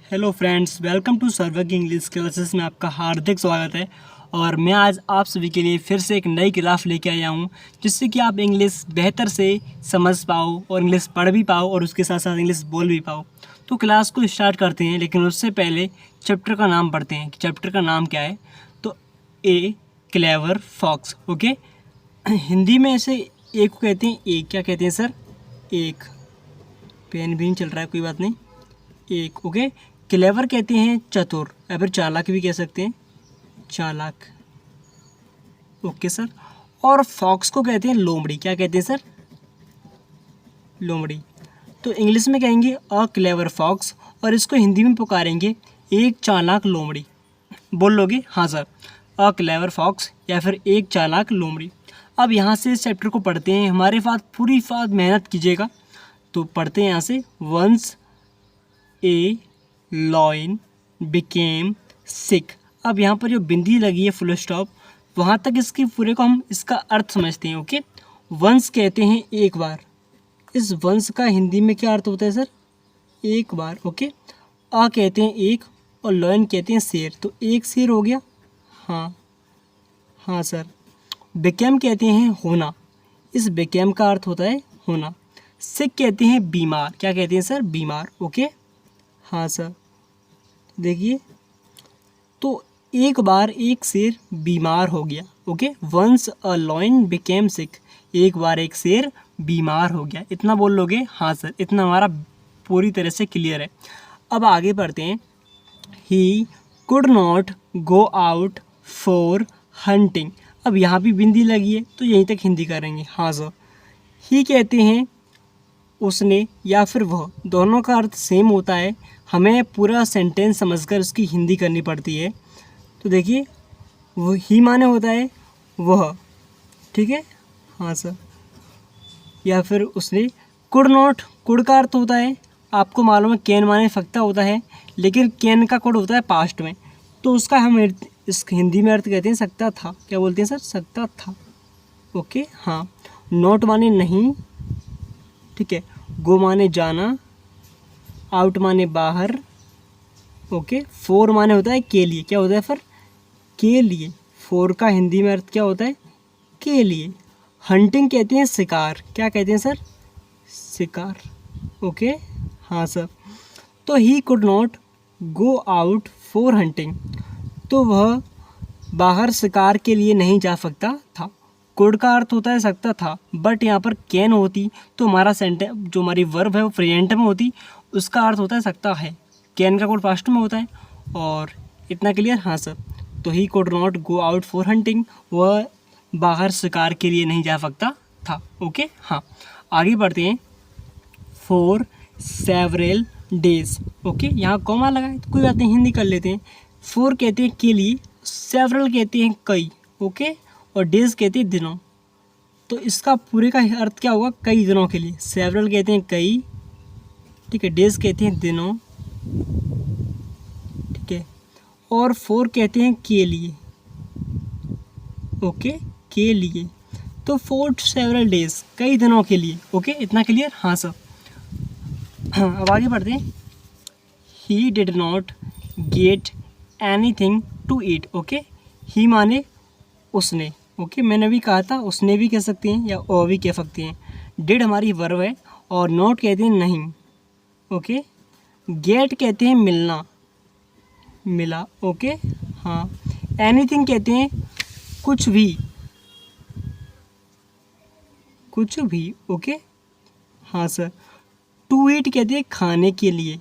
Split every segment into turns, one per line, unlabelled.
Hello friends, welcome to सर्वज्ञ English classes में आपका हार्दिक स्वागत है। और मैं आज आप सभी के लिए फिर से एक नई क्लास लेके आया हूँ, जिससे कि आप इंग्लिश बेहतर से समझ पाओ और इंग्लिश पढ़ भी पाओ और उसके साथ साथ इंग्लिश बोल भी पाओ। तो क्लास को स्टार्ट करते हैं, लेकिन उससे पहले चैप्टर का नाम पढ़ते हैं कि चैप्टर का नाम क्या है। तो ए क्लेवर फॉक्स। ओके, हिंदी में ऐसे एक को कहते हैं एक, क्या कहते हैं सर? एक। पेन भी नहीं चल रहा है, कोई बात नहीं। एक। ओके, क्लेवर कहते हैं चतुर, या फिर चालाक भी कह सकते हैं, चालाक। Okay sir. और फॉक्स को कहते हैं लोमड़ी, क्या कहते हैं सर? लोमड़ी। तो इंग्लिश में कहेंगे अ क्लेवर फॉक्स, और इसको हिंदी में पुकारेंगे एक चालाक लोमड़ी। बोल लोगे? हाँ सर, अ क्लेवर फॉक्स या फिर एक चालाक लोमड़ी। अब यहाँ से इस चैप्टर को पढ़ते हैं, हमारे साथ पूरी मेहनत कीजिएगा। तो पढ़ते हैं यहाँ से। वंस ए लॉइन बिकेम सिक। अब यहाँ पर जो बिंदी लगी है फुल स्टॉप, वहाँ तक इसकी पूरे को हम इसका अर्थ समझते हैं। ओके, वंस कहते हैं एक बार। इस वंस का हिंदी में क्या अर्थ होता है सर? एक बार। ओके, आ कहते हैं एक और लॉइन कहते हैं शेर, तो एक शेर हो गया। हाँ हाँ सर। बिकेम कहते हैं होना, इस बिकेम का अर्थ होता है होना। सिक कहते हैं बीमार, क्या कहते हैं सर? बीमार। ओके, हाँ सर। देखिए, तो एक बार एक शेर बीमार हो गया। Okay, once a lion became sick, एक बार एक शेर बीमार हो गया। इतना बोल लोगे? हाँ सर, इतना हमारा पूरी तरह से क्लियर है। अब आगे बढ़ते हैं। He could not go out for hunting. अब यहाँ भी बिंदी लगी है, तो यहीं तक हिंदी करेंगे। हाँ सर। ही कहते हैं उसने या फिर वह, दोनों का अर्थ सेम होता है। हमें पूरा सेंटेंस समझकर उसकी हिंदी करनी पड़ती है। तो देखिए, वो ही माने होता है वह, ठीक है? हाँ सर। या फिर उसने। कुड नॉट, कुड का अर्थ होता है, आपको मालूम है कैन माने फक्ता होता है, लेकिन कैन का कुड होता है पास्ट में, तो उसका हम इस हिंदी में अर्थ कहते हैं सकता था। क्या बोलते हैं सर? सकता था। ओके, हाँ। नॉट माने नहीं, ठीक है। गो माने जाना, आउट माने बाहर। ओके, फोर माने होता है के लिए, क्या होता है फिर? के लिए। फोर का हिंदी में अर्थ क्या होता है? के लिए। हंटिंग कहते हैं शिकार, क्या कहते हैं सर? शिकार। ओके, हाँ सर। तो he could not go out for hunting, तो वह बाहर शिकार के लिए नहीं जा सकता था। कुड का अर्थ होता है सकता था, बट यहाँ पर कैन होती तो हमारा सेंटेंस, जो हमारी वर्ब है वो प्रेजेंट में होती, उसका अर्थ होता है सकता है। कैन का कुड पास्ट में होता है। और इतना क्लियर? हाँ सर। तो he could not go out for hunting, वह बाहर शिकार के लिए नहीं जा सकता था। ओके, हाँ। आगे बढ़ते हैं। For several days. ओके, यहाँ कॉमा लगा है तो कोई बात नहीं, हिंदी कर लेते हैं। फॉर कहते हैं के लिए, सेवरल कहते हैं कई। ओके, और डेज कहते हैं दिनों। तो इसका पूरे का अर्थ क्या होगा? कई दिनों के लिए। सेवरल कहते हैं कई, ठीक है। डेज कहते हैं दिनों, ठीक है। और फोर कहते हैं के लिए। ओके, के लिए। तो फॉर सेवरल डेज, कई दिनों के लिए। ओके, इतना क्लियर? हाँ सर। हाँ, अब आगे बढ़ते हैं। He did not get anything to eat. Okay, he माने उसने। ओके, मैंने भी कहा था उसने भी कह सकते हैं या ओ भी कह सकते हैं। डिड हमारी वर्ब है, और नॉट कहते हैं नहीं। ओके, गेट कहते हैं मिलना, मिला। ओके, हाँ। एनीथिंग कहते हैं कुछ भी, कुछ भी। ओके, हाँ सर। टू ईट कहते हैं खाने के लिए,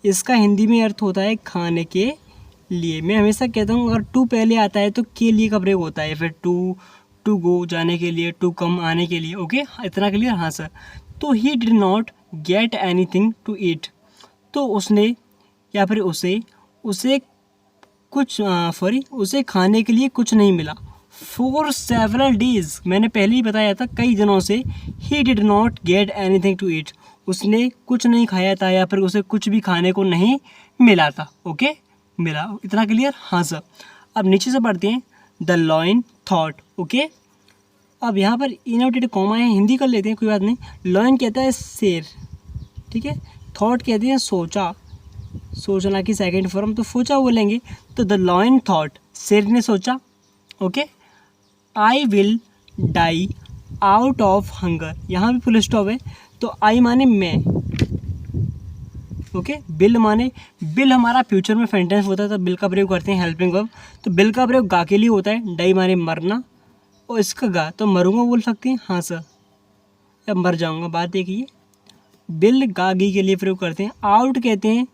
इसका हिंदी में अर्थ होता है खाने के लिए। मैं हमेशा कहता हूँ अगर टू पहले आता है तो के लिए का प्रयोग होता है, फिर टू गो जाने के लिए, टू कम आने के लिए। ओके, इतना क्लियर? हाँ सर। तो he did not get anything to eat, तो उसने या फिर उसे कुछ उसे खाने के लिए कुछ नहीं मिला। फॉर सेवरल डेज, मैंने पहले ही बताया था कई दिनों से। He did not get anything to eat, उसने कुछ नहीं खाया था या फिर उसे कुछ भी खाने को नहीं मिला था। ओके, मिला। इतना क्लियर? हाँ सर। अब नीचे से पढ़ते हैं। The lion thought. ओके, अब यहाँ पर इनवर्टेड कॉमा है, हिंदी कर लेते हैं, कोई बात नहीं। लॉइन कहता है शेर, ठीक है। थॉट कहते हैं सोचा, सोचना की सेकंड फॉर्म तो सोचा बोलेंगे। तो द लॉयन थॉट, शेर ने सोचा, okay, I will die out of hunger, यहाँ भी फुल स्टॉप है। तो आई माने मैं, ओके, बिल माने, बिल हमारा फ्यूचर में सेंटेंस होता है तो बिल का प्रयोग करते हैं हेल्पिंग वर्ब। तो बिल का प्रयोग गा के लिए होता है, डाई माने मरना, और इसका गा तो मरूंगा बोल सकते हैं, हाँ सर, या मर जाऊंगा, बात एक ही है। बिल गागी के लिए प्रयोग करते हैं। आउट कहते हैं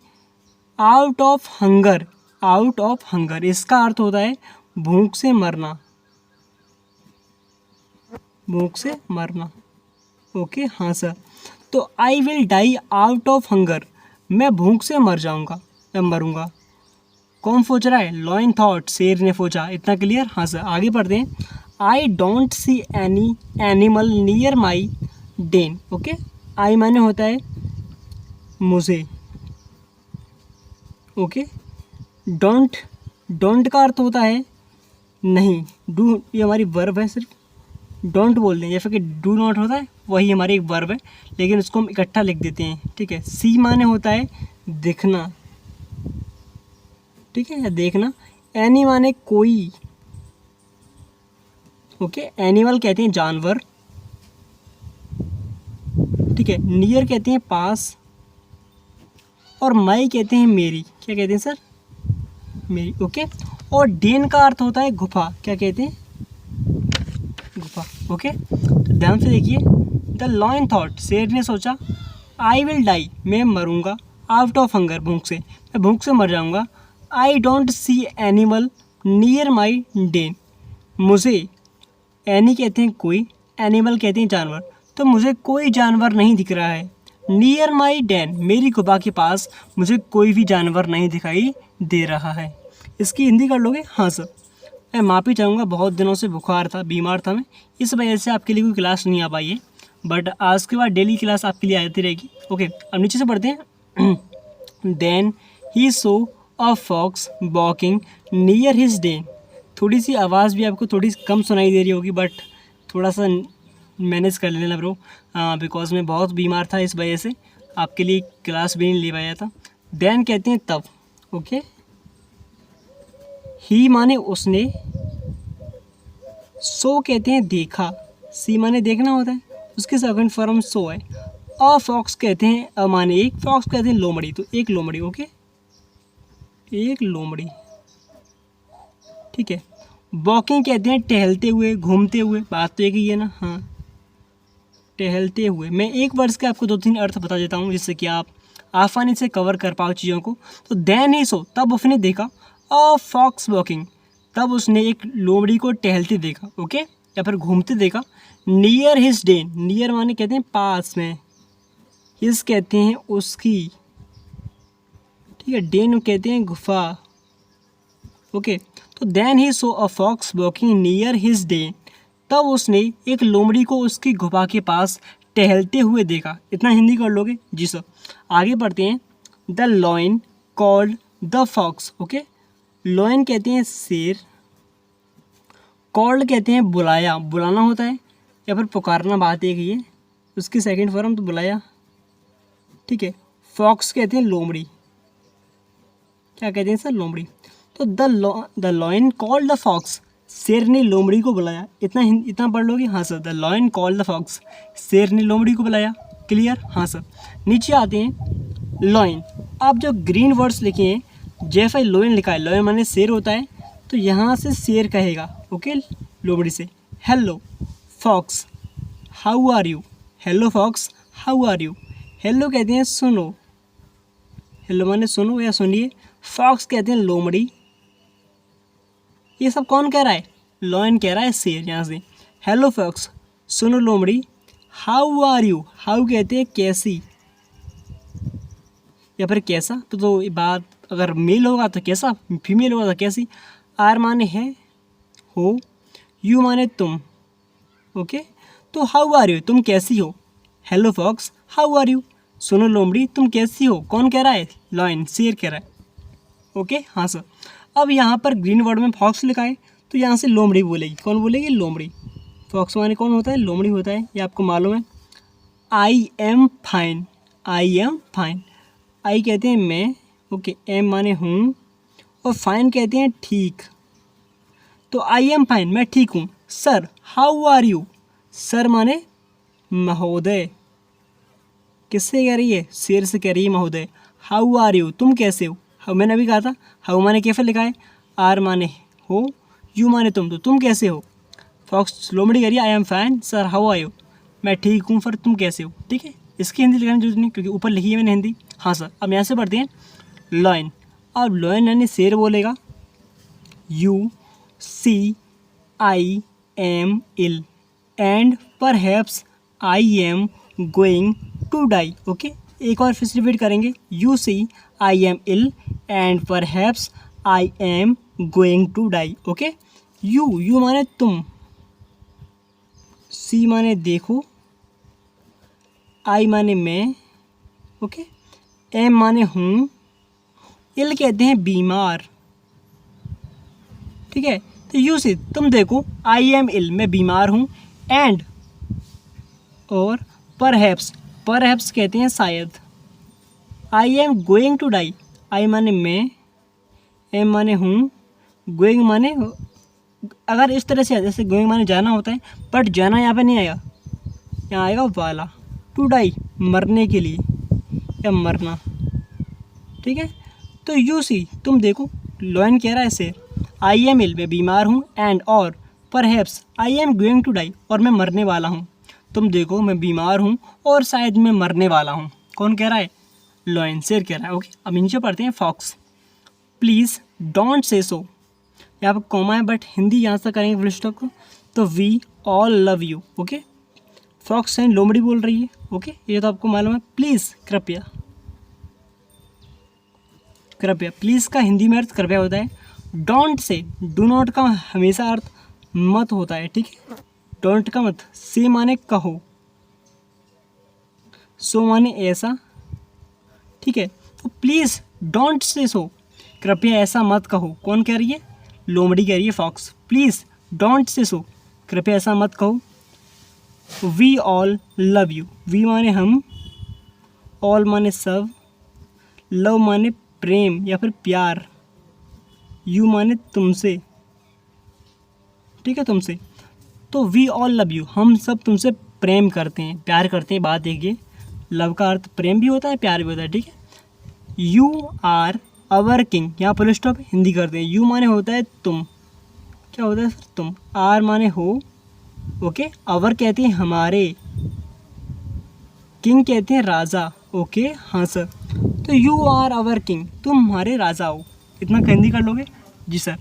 out of hunger, out of hunger, इसका अर्थ होता है भूख से मरना, भूख से मरना, ओके, हाँ सर। तो I will die out of hunger, मैं भूख से मर जाऊंगा या मरूंगा। कौन सोच रहा है? लॉयन थॉट, शेर ने सोचा। इतना क्लियर? हाँ सर। आगे पढ़ते हैं। I don't see any animal near my den, okay, I माने होता है मुझे, ओके, डोंट, डोंट का अर्थ होता है नहीं, डू ये हमारी वर्ब है, सिर्फ डोंट बोल दें, जैसे कि डू नॉट होता है वही हमारी एक वर्ब है, लेकिन उसको हम इकट्ठा लिख देते हैं, ठीक है। सी माने होता है देखना, ठीक है, या देखना। एनी माने कोई, ओके, एनिमल कहते हैं जानवर, ठीक है। नियर कहते हैं पास, और माई कहते हैं मेरी, क्या कहते हैं सर? मेरी, ओके। और डेन का अर्थ होता है गुफा, क्या कहते हैं? गुफा, ओके। तो ध्यान से देखिए। द लॉयन थॉट, शेर ने सोचा, आई विल डाई, मैं मरूंगा, आउट ऑफ हंगर, भूख से, मैं भूख से मर जाऊंगा। I don't see animal near my den, मुझे, एनी कहते हैं कोई, एनिमल कहते हैं जानवर, तो मुझे कोई जानवर नहीं दिख रहा है। नियर माई डेन, मेरी गुफा के पास मुझे कोई भी जानवर नहीं दिखाई दे रहा है। इसकी हिंदी कर लोगे? हाँ सर। मैं माफ़ी चाहूँगा, बहुत दिनों से बुखार था, बीमार था मैं, इस वजह से आपके लिए कोई क्लास नहीं आ पाई है, बट आज के बाद डेली क्लास आपके लिए आती रहेगी, ओके। अब नीचे से पढ़ते हैं। Then he saw a fox walking near his den, थोड़ी सी आवाज़ भी आपको थोड़ी कम सुनाई दे रही होगी, बट थोड़ा सा मैनेज कर लेना ब्रो, बिकॉज मैं बहुत बीमार था, इस वजह से आपके लिए क्लास भी नहीं ले पाया था। देन कहते हैं तब, ओके। ही माने उसने, सो कहते हैं देखा, सी माने देखना होता है, उसके सेकंड फॉर्म सो है। अ फॉक्स कहते हैं, अ माने एक, फॉक्स कहते हैं लोमड़ी, तो एक लोमड़ी, ओके, एक लोमड़ी, ठीक है। वॉकिंग कहते हैं टहलते हुए, घूमते हुए, बात तो एक ही है ना, हाँ, टहलते हुए। मैं एक वर्ड्स के आपको 2-3 अर्थ बता देता हूँ, जिससे कि आप आसानी से कवर कर पाओ चीज़ों को। तो देन ही सो, तब उसने देखा, अ फॉक्स वॉकिंग, तब उसने एक लोमड़ी को टहलते देखा, ओके, या फिर घूमते देखा। नियर हिज डेन, नियर माने कहते हैं पास में, हिज कहते हैं उसकी, ठीक है, डेन कहते हैं गुफा, ओके। तो then he saw a fox walking near his den, तब उसने एक लोमड़ी को उसकी गुफा के पास टहलते हुए देखा। इतना हिंदी कर लोगे? जी सर। आगे बढ़ते हैं। The lion called the fox, okay, lion कहते हैं शेर, कॉल्ड कहते हैं बुलाया, बुलाना होता है या फिर पुकारना, बात एक ही है, उसकी सेकंड फॉर्म तो बुलाया, ठीक है। फॉक्स कहते हैं लोमड़ी, क्या कहते हैं सर? लोमड़ी। तो the lion called the fox, शेर ने लोमड़ी को बुलाया। इतना पढ़ लोगे? हाँ sir. The lion called the fox, शेर ने लोमड़ी को बुलाया। क्लियर? हाँ सर। नीचे आते हैं। लॉयन, आप जो ग्रीन वर्ड्स लिखे हैं, जैसे लॉयन लिखा है, लॉयन माने शेर होता है, तो यहाँ से शेर कहेगा, ओके, लोमड़ी से, hello fox how are you, hello fox how are you. Hello कहते हैं सुनो, हेलो माने सुनो या सुनिए, फॉक्स कहते हैं लोमड़ी। ये सब कौन कह रहा है? लॉयन कह रहा है, शेर। यहाँ से हेलो फॉक्स, सुनो लोमड़ी, हाउ आर यू, हाउ कहते हैं कैसी या फिर कैसा, तो ये बात अगर मेल होगा तो कैसा, फीमेल होगा तो कैसी। आर माने है, हो, यू माने तुम, ओके। तो हाउ आर यू, तुम कैसी हो। Hello fox how are you, सुनो लोमड़ी तुम कैसी हो। कौन कह रहा है? लॉयन, शेर कह रहा है, ओके। हाँ सर। अब यहाँ पर ग्रीन वर्ड में फॉक्स लिखा है, तो यहाँ से लोमड़ी बोलेगी। कौन बोलेगी? लोमड़ी। फॉक्स माने कौन होता है? लोमड़ी होता है, ये आपको मालूम है। I am fine, I am fine, I कहते हैं मैं, ओके, एम माने हूँ, और फाइन कहते हैं ठीक। तो आई एम फाइन, मैं ठीक हूँ। Sir how are you, sir माने महोदय, किससे कह रही है, शेर से कह रही है महोदय। हाउ आर यू, तुम कैसे हो। हाउ मैंने अभी कहा था, हाउ माने कैसे लिखा है, आर माने हो, यू माने तुम, तो तुम कैसे हो। फॉक्स लोमड़ी कह रही है I am fine sir how are you, मैं ठीक हूँ सर तुम कैसे हो। ठीक है, इसकी हिंदी लिखाने की जरूरत नहीं क्योंकि ऊपर लिखी है मैंने हिंदी। हाँ सर, अब यहाँ से पढ़ते हैं लॉयन। अब लॉयन यानी शेर बोलेगा, you see I am ill and perhaps I am going to die. Okay, एक और फिर रिपीट करेंगे, you see I am ill and perhaps I am going to die. Okay, you माने तुम, सी माने देखो, आई माने मैं, ओके, एम माने हूँ, इल कहते हैं बीमार। ठीक है, तो यू सी तुम देखो, आई एम इल मैं बीमार हूँ, एंड और परहैप्स, परहैप्स कहते हैं शायद, I am going to die, I माने मैं, एम माने हूँ, गोइंग माने अगर इस तरह से जैसे गोइंग माने जाना होता है, बट जाना यहाँ पे नहीं आएगा, यहाँ आएगा वाला, टू डाई मरने के लिए या मरना। ठीक है, तो यू सी तुम देखो, लॉयन कह रहा है शेर, आई एम इल मैं बीमार हूँ, एंड और perhaps I am going to die और मैं मरने वाला हूँ। तुम देखो मैं बीमार हूँ और शायद मैं मरने वाला हूँ। कौन कह रहा है, लॉयन, शेर कह रहा है। ओके, अब नीचे पढ़ते हैं फॉक्स, प्लीज़ डोंट से सो, यहाँ पर कॉमा है बट हिंदी यहाँ से करेंगे फुल स्टॉप को, तो we all love you. Okay, fox है लोमड़ी बोल रही है। ओके, ये तो आपको मालूम है। प्लीज़ कृपया, कृपया प्लीज़ का हिंदी में अर्थ कृपया होता है। डोंट से, डू नॉट का हमेशा अर्थ मत होता है। ठीक है, डोंट का मत, से माने कहो, सो माने ऐसा। ठीक है, तो प्लीज़ डोंट से सो, कृपया ऐसा मत कहो। कौन कह रही है, लोमड़ी कह रही है फॉक्स, प्लीज़ डोंट से सो, कृपया ऐसा मत कहो। We all love you, we माने हम, ऑल माने सब, लव माने प्रेम या फिर प्यार, यू माने तुमसे। ठीक है, तुमसे, तो वी ऑल लव यू हम सब तुमसे प्रेम करते हैं, प्यार करते हैं। बात देखिए, लव का अर्थ प्रेम भी होता है प्यार भी होता है। ठीक है, यू आर अवर किंग, यहाँ फुल स्टॉप हिंदी करते हैं। यू माने होता है तुम, क्या होता है फिर तुम, आर माने हो, ओके, अवर कहते हैं हमारे, किंग कहते हैं राजा। ओके, हाँ सर, तो यू आर अवर किंग, तुम हमारे राजा हो। इतना हिंदी कर लोगे जी सर।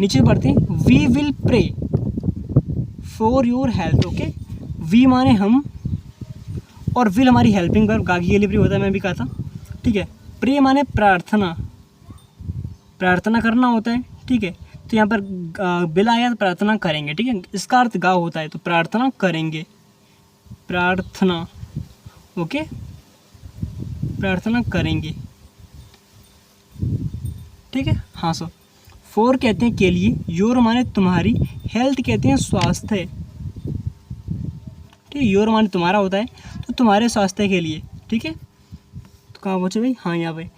नीचे पढ़ते हैं, we will pray for your health. Okay, we माने हम, और विल हमारी हेल्पिंग वर्ब, गागी के लिए प्रे होता है, मैं भी कहा था। ठीक है, प्रे माने प्रार्थना, प्रार्थना करना होता है। ठीक है, तो यहाँ पर बिल आया तो प्रार्थना करेंगे। ठीक है, इसका अर्थ गा होता है, तो प्रार्थना करेंगे, प्रार्थना। ओके, प्रार्थना करेंगे। ठीक है, हाँ सर। फोर कहते हैं के लिए, योर माने तुम्हारी, हेल्थ कहते हैं स्वास्थ्य। ठीक है, योर माने तुम्हारा होता है, तो तुम्हारे स्वास्थ्य के लिए। ठीक है, तो कहाँ पहुँचे भाई, हाँ यहाँ पे,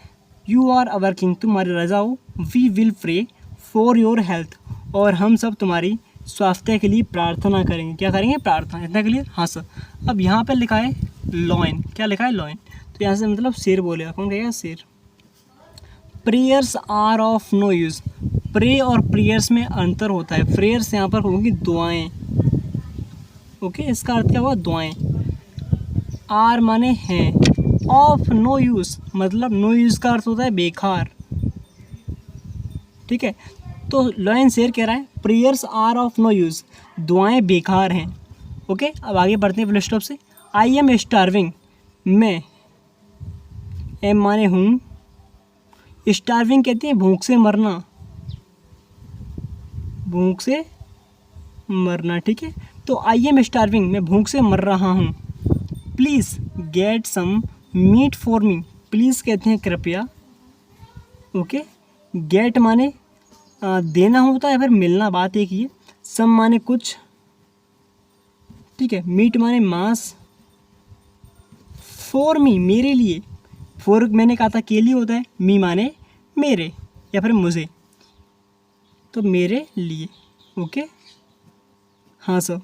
यू आर अवर किंग, तुम्हारे राजा हो। We will pray for your health, और हम सब तुम्हारी स्वास्थ्य के लिए प्रार्थना करेंगे। क्या करेंगे, प्रार्थना। इतना क्लियर, हाँ सर। अब यहाँ पर लिखा है लॉयन, क्या लिखा है, लॉयन, तो यहाँ से मतलब शेर बोलेगा। कौन कहेगा, शेर। Prayers are of no use, pray और प्रेयर्स में अंतर होता है। प्रेयर्स यहाँ पर होंगी दुआएं। ओके, इसका अर्थ क्या हुआ, दुआएं। आर माने हैं, ऑफ नो यूज़ मतलब नो यूज़ का अर्थ होता है बेकार। ठीक है, तो लॉयन शेर कह रहा है prayers are of no use, दुआएं बेकार हैं। ओके, अब आगे बढ़ते हैं फुल स्टॉप से। आई एम स्टार्विंग, मैं, एम माने हूँ, स्टार्विंग कहते हैं भूख से मरना, भूख से मरना। ठीक है, तो आई एम स्टार्विंग मैं भूख से मर रहा हूँ। Please get some meat for me, please कहते हैं कृपया। ओके, गेट माने देना होता है, फिर मिलना, बात एक ही है। सम माने कुछ। ठीक है, मीट माने मांस, फॉर मी मेरे लिए, फोर मैंने कहा था के लिए होता है, मी माने मेरे या फिर मुझे, तो मेरे लिए। ओके हाँ सर।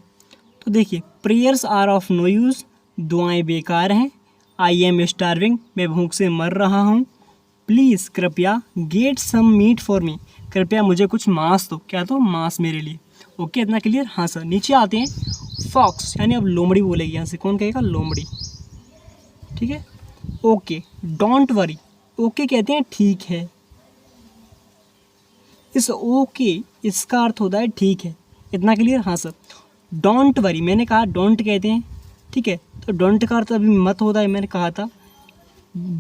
तो देखिए prayers are of no use, दुआएं बेकार हैं। आई एम स्टार्विंग, मैं भूख से मर रहा हूँ। प्लीज़ कृपया get some meat for me, कृपया मुझे कुछ मांस दो, क्या दो, मांस मेरे लिए। ओके इतना क्लियर। हाँ सर। नीचे आते हैं, फॉक्स यानी अब लोमड़ी बोलेगी यहाँ से, कौन कहेगा, लोमड़ी। ठीक है। ओके डोंट वरी, ओके कहते हैं ठीक है। इस ओके इसका अर्थ होता है ठीक है, इतना क्लियर। हाँ सर। डोंट वरी, मैंने कहा डोंट कहते हैं, ठीक है, तो डोंट का अर्थ अभी मत होता है, मैंने कहा था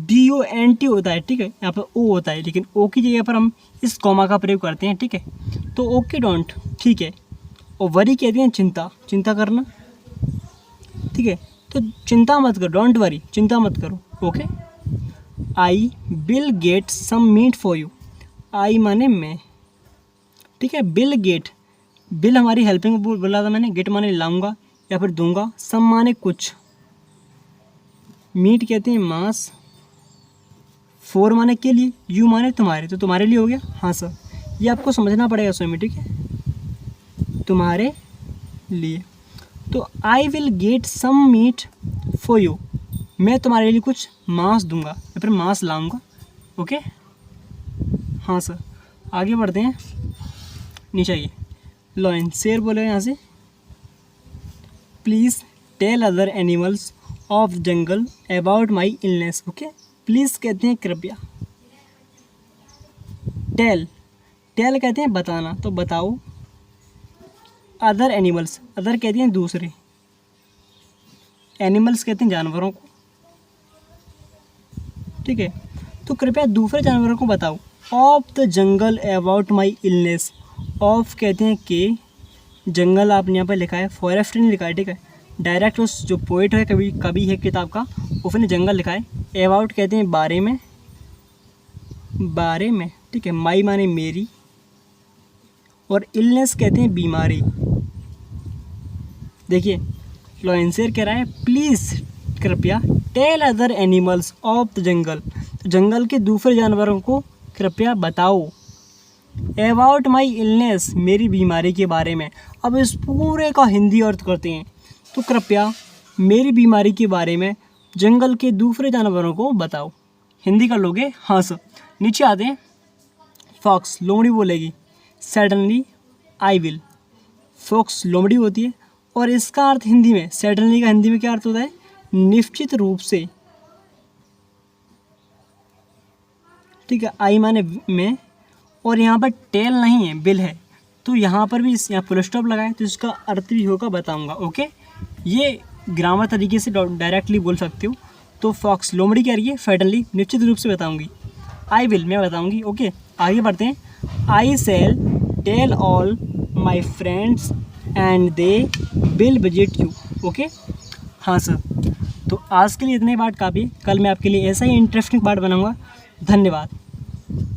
DONT होता है, ठीक है, यहाँ पर ओ होता है, लेकिन ओ की जगह पर हम इस कॉमा का प्रयोग करते हैं, ठीक है। तो ओके डोंट ठीक है। और वरी कहते हैं चिंता, चिंता करना, ठीक है, तो चिंता मत करो, डोंट वरी, चिंता मत करो। Okay I will get some meat for you, I माने मैं, ठीक है, बिल गेट, बिल हमारी हेल्पिंग बोला था मैंने, गेट माने लाऊंगा या फिर दूंगा, सम माने कुछ, मीट कहते हैं मांस, फोर माने के लिए, यू माने तुम्हारे, तो तुम्हारे लिए हो गया। हाँ सर। ये आपको समझना पड़ेगा स्वयं, ठीक है, तुम्हारे लिए। तो I will get some meat for you, मैं तुम्हारे लिए कुछ मांस दूंगा या फिर मांस लाऊंगा। ओके हाँ सर। आगे बढ़ते हैं, नीचे आइए। लॉयन शेर बोले यहाँ से, please tell other animals of jungle about my illness. Okay please कहते हैं कृपया, टेल, टेल कहते हैं बताना, तो बताओ। अदर एनिमल्स, अदर कहते हैं दूसरे, एनिमल्स कहते हैं जानवरों को, ठीक है, तो कृपया दूसरे जानवरों को बताओ। Of the jungle about my illness, of कहते हैं के, जंगल आपने यहाँ पर लिखा है, फॉरेस्ट नहीं लिखा है, ठीक है, डायरेक्ट उस जो पोइट है कभी कभी है किताब का, उसने जंगल लिखा है। अबाउट कहते हैं बारे में, बारे में, ठीक है, माई माने मेरी, और इलनेस कहते हैं बीमारी। देखिए लॉयंसेर कह रहा है प्लीज़ कृपया tell other animals of the jungle, तो जंगल के दूसरे जानवरों को कृपया बताओ। अबाउट माई इलनेस, मेरी बीमारी के बारे में। अब इस पूरे का हिंदी अर्थ करते हैं, तो कृपया मेरी बीमारी के बारे में जंगल के दूसरे जानवरों को बताओ। हिंदी कर लोगे? हाँ सर। नीचे आते हैं, फॉक्स लोमड़ी बोलेगी, सडनली आई विल, फॉक्स लोमड़ी होती है, और इसका अर्थ हिंदी में, सडनली का हिंदी में क्या अर्थ होता है, निश्चित रूप से, ठीक है, आई माने में, और यहाँ पर टेल नहीं है, बिल है, तो यहाँ पर भी यहाँ फुल स्टॉप लगाएं तो इसका अर्थ भी होगा बताऊंगा। ओके ये ग्रामर तरीके से डायरेक्टली बोल सकते हो। तो फॉक्स लोमड़ी कह रही है सडनली, निश्चित रूप से बताऊंगी, आई विल मैं बताऊंगी। ओके आगे बढ़ते हैं, I shall tell all my friends and they will visit you. Okay हाँ सर। तो आज के लिए इतने पार्ट काफ़ी है, कल मैं आपके लिए ऐसा ही इंटरेस्टिंग पार्ट बनाऊंगा। धन्यवाद,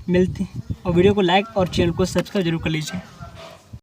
मिलते हैं, और वीडियो को लाइक और चैनल को सब्सक्राइब जरूर कर लीजिए।